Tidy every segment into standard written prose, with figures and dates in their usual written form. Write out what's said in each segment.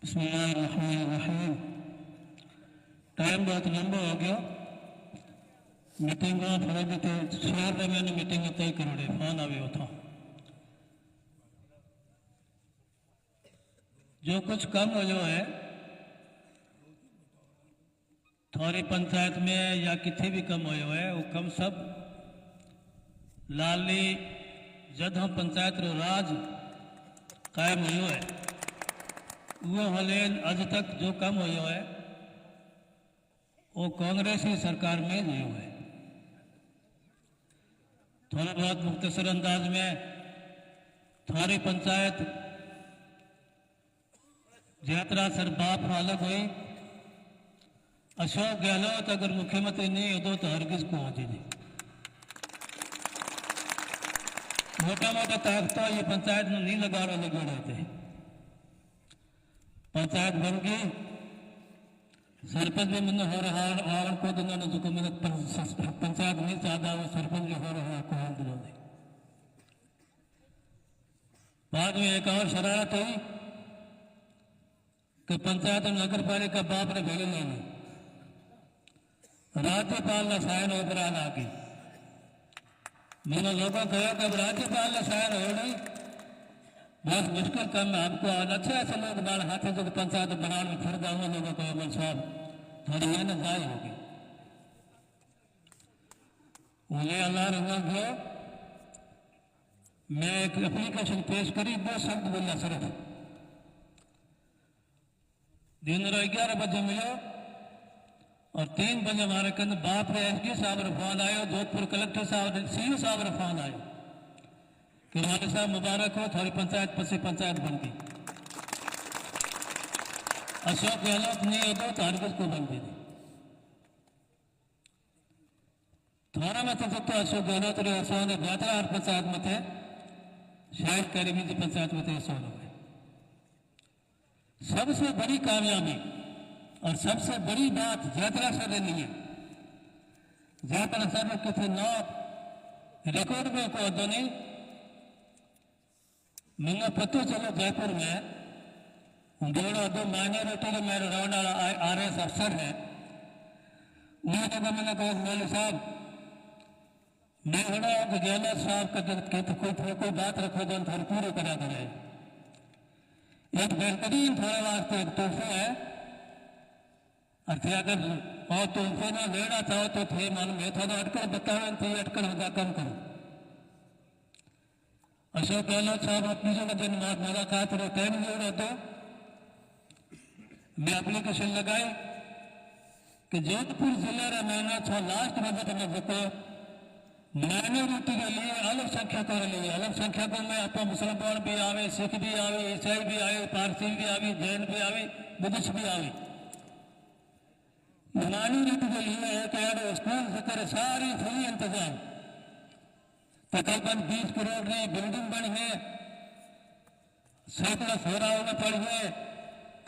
बिस्मिल्लाहिर्रहमानिर्रहीम। टाइम बहुत लंबा हो गया। मीटिंग थोड़े थे शहर में मैंने मीटिंग तय करोड़े फोन आवे उठा जो कुछ कम हो जो है थोड़ी पंचायत में या किथे भी कम हो है वो कम सब लाली जद हम पंचायत रो राज कायम हो है वो हले अज तक जो कम हो है वो कांग्रेसी सरकार में नहीं है। थोड़ा बहुत मुख्तसर अंदाज में थारी पंचायत यात्रा सर बाप अलग हुई। अशोक गहलोत अगर मुख्यमंत्री नहीं हो तो हरगिज को होती नहीं। मोटा मोटा ताकतों ये पंचायत में नहीं लगा रहे थे। पंचायत बन गई सरपंच भी मैंने हो रहा और को दिनों ने जो मैंने पंचायत नहीं चाहता वो सरपंच भी हो रहा को दिनों ने बाद में एक और शरारत हुई कि पंचायत और नगर पालिका बाप ने भेजे नहीं राज्यपाल ने साइन ओपरा आ गई। मैंने लोगों को कहा कि राज्यपाल ने साइन हो नहीं बहुत मुश्किल काम है आपको अच्छे ऐसे लोग बाल हाथे जो पंचायत बनाने में फिर जाऊंगा लोगों को अमन साहब थोड़ी मेहनत जारी होगी उन्हें अल्लाह रंगा गया। मैं एक एप्लीकेशन पेश करी बहुत शब्द बोलना सिर्फ दिन 11 बजे मिलो और 3 बजे हमारे के अंदर बाप रे एसडी साहब रा फोन आयो जोधपुर कलेक्टर साहब सीओ साहब रा फोन आयो कि हमारे साहब मुबारक हो थोड़ी पंचायत पसी पंचायत बन गई। अशोक गहलोत नहीं हो तो हरगिज को बन गई थोड़ा में तो अशोक गहलोत रे असो ने यात्रा हर पंचायत में थे शायद करीबी जी पंचायत में थे असो लोग सबसे बड़ी कामयाबी और सबसे बड़ी बात यात्रा से नहीं है। यात्रा सर किसी नौ रिकॉर्ड में को दो नहीं मैंने पता चलो जयपुर में दोनों दो माइनॉरिटी के मेरे रहने वाला आरएस अफसर है उन्होंने कहा मैंने कहा मौलवी साहब मैं होना कि गहलोत साहब का तो कोई बात रखो जो थोड़ी पूरे करा करे एक बेहतरीन थोड़े वास्ते एक तोहफा है और थे अगर और तोहफे ना लेना चाहो तो थे मन में थोड़ा अटकर बताओ तो अटकर होगा कम करो। अशोक गहलोत साहब अपनी जगह दिन मुलाकात रो टाइम जोड़ो तो मैं एप्लीकेशन लगाई कि जोधपुर जिले रा महीना छो लास्ट बजट में देखो माइनॉरिटी के लिए अलग संख्यकों के लिए अलग संख्यकों में आप मुसलमान भी आवे सिख भी आवे ईसाई भी आवे पारसी भी आवे जैन भी आवे बुद्धिस्ट भी आवे माइनॉरिटी के लिए है कि स्कूल से करे सारी फ्री इंतजाम तकरीबन 20 करोड़ की बिल्डिंग बनी है सैकड़ों सोराओं में पड़ी है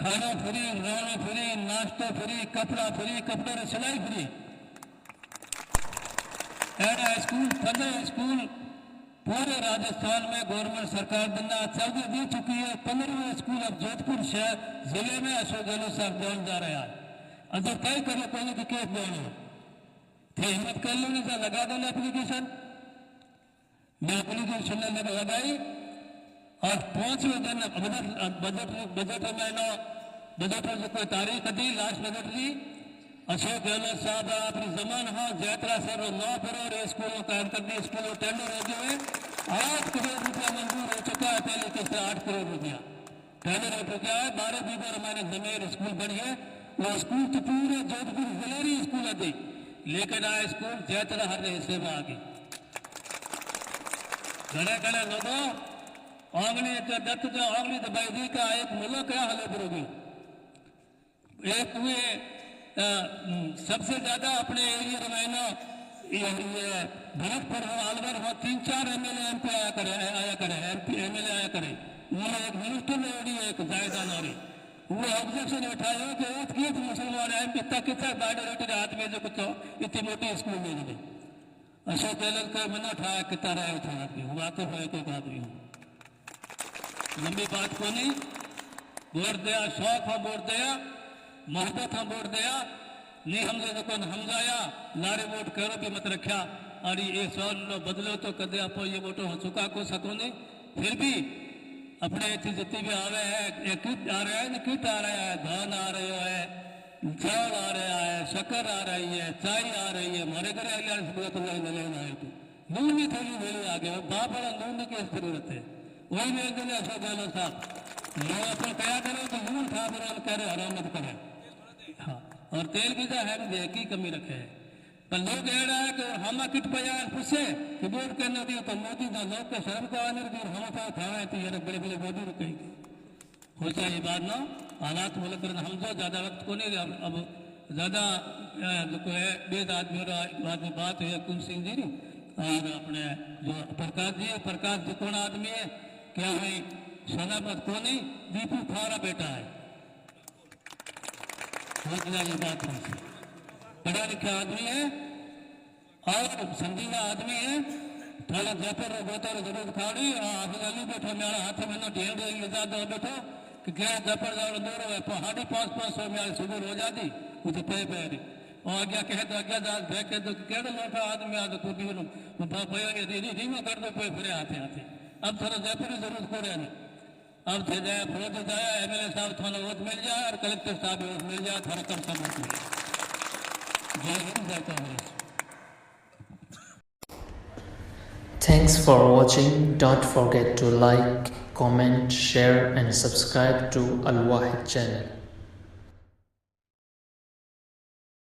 खाना फ्री रहना फ्री नाश्ता फ्री कपड़ा सिलाई फ्री ऐसा स्कूल 15 स्कूल पूरे राजस्थान में गवर्नमेंट सरकार देना चौकी दी चुकी है। 15वें स्कूल अब जोधपुर शहर जिले में अशोक गहलोत साहब देने जा रहे हैं। अगर तय करो कोई कि केस देने थे हिम्मत कर लो नहीं लगा दो एप्लीकेशन मैं एप्लीकेशन लगाई और 5वें दिन बजट में बजट में कोई तारीख दी लास्ट बजट की अशोक गहलोत साहब अपनी जमान हाँ यात्रा सर 9 करोड़ स्कूलों का अंतर स्कूलों टेंडर हो गए 8 करोड़ रुपया मंजूर हो चुका है। पहले किस्त 8 करोड़ रुपया टेंडर हो चुका है। 12 बीघा हमारे जमीन स्कूल बनी है वो स्कूल तो पूरे जोधपुर जिले स्कूल थी लेकिन आ स्कूल यात्रा हर हिस्से में आ गई। घने घने लोगों आंगली दत्त जो आंगली दबाई दी का एक मुल्क है हले बरोगी एक हुए सबसे ज्यादा अपने एरिया में भरतपुर हो अलवर हो 3-4 एमएलए एमपी आया करे एमएलए आया करे उन्होंने एक मिनिस्टर ने एक जायजा नारी वो ऑब्जेक्शन उठाया कि मुसलमान इतना कितना माइनॉरिटी हाथ में जो कुछ इतनी मोटी स्कूल में नहीं अशोक गहलोत का मना उठाया कितना रहा उठा आदमी हुआ तो है कोई आदमी हो लंबी बात को नहीं वोट दिया, शौक हम वोट दिया, मोहब्बत हम वोट दिया, नहीं हमने तो कौन हमजाया, लारे वोट करो भी मत रखा, और ये सवाल नो बदलो तो कदे आप ये वोटो हो चुका को सको नहीं, फिर भी अपने इतनी जितनी भी आ रहे हैं, एक किट आ रहा है ना, किट आ रहा है, धान आ रहा है, चावल आ रहा है, शक्कर आ रही है, चाय आ रही है, हमारे घर आ गया तो नहीं लेना है तो नून भी थोड़ी मेरी आ गया, बाप वाला नून की जरूरत है, वही मेरे दिन ऐसा गालो साहब मैं अपन क्या करो तो नून खा बरान करे हराम मत करे, हाँ, और तेल भी तो है भी की कमी रखे है, पर लोग कह रहा है कि हम किट पया पूछे कि वोट करने दियो तो मोदी ना लोग के शर्म को आने दी, हम तो खाए तो ये बड़े बड़े मोदी रुकेंगे, हो जाए ये बात ना, हालात बोले कर हम जो ज़्यादा वक्त को नहीं, अब ज़्यादा जो है बेद आदमी बाद में बात है कुंज सिंह जी ने और अपने जो प्रकाश जी है, प्रकाश जी कौन आदमी है, क्या है सोनापत को नहीं, दीपू खारा बेटा है, ये बात है, पढ़ा लिखा आदमी है और संजीदा आदमी है, थोड़ा जयपुर बोतर जरूर खाड़ी आप अली बैठो मेरा हाथ में ना ढेर ले दो बैठो कि क्या जयपुर जाओ दूर है पहाड़ी 500 में सुबह हो जाती वो तो पे रही और आज्ञा कहे तो आज्ञा दास भे कह दो केड़े लोटा आदमी आ तो कुटी धीमा कर दो कोई फिरे आते आते अब थोड़ा जयपुर जरूर को रहे अब थे जाए फिर तो जाया MLA साहब थोड़ा वोट मिल जाए और कलेक्टर साहब वोट मिल जाए थोड़ा कम कम वोट मिल जाए। जय हिंद जय Congress. Thanks for watching. Don't forget to like, comment, share and subscribe to Al Wahid channel.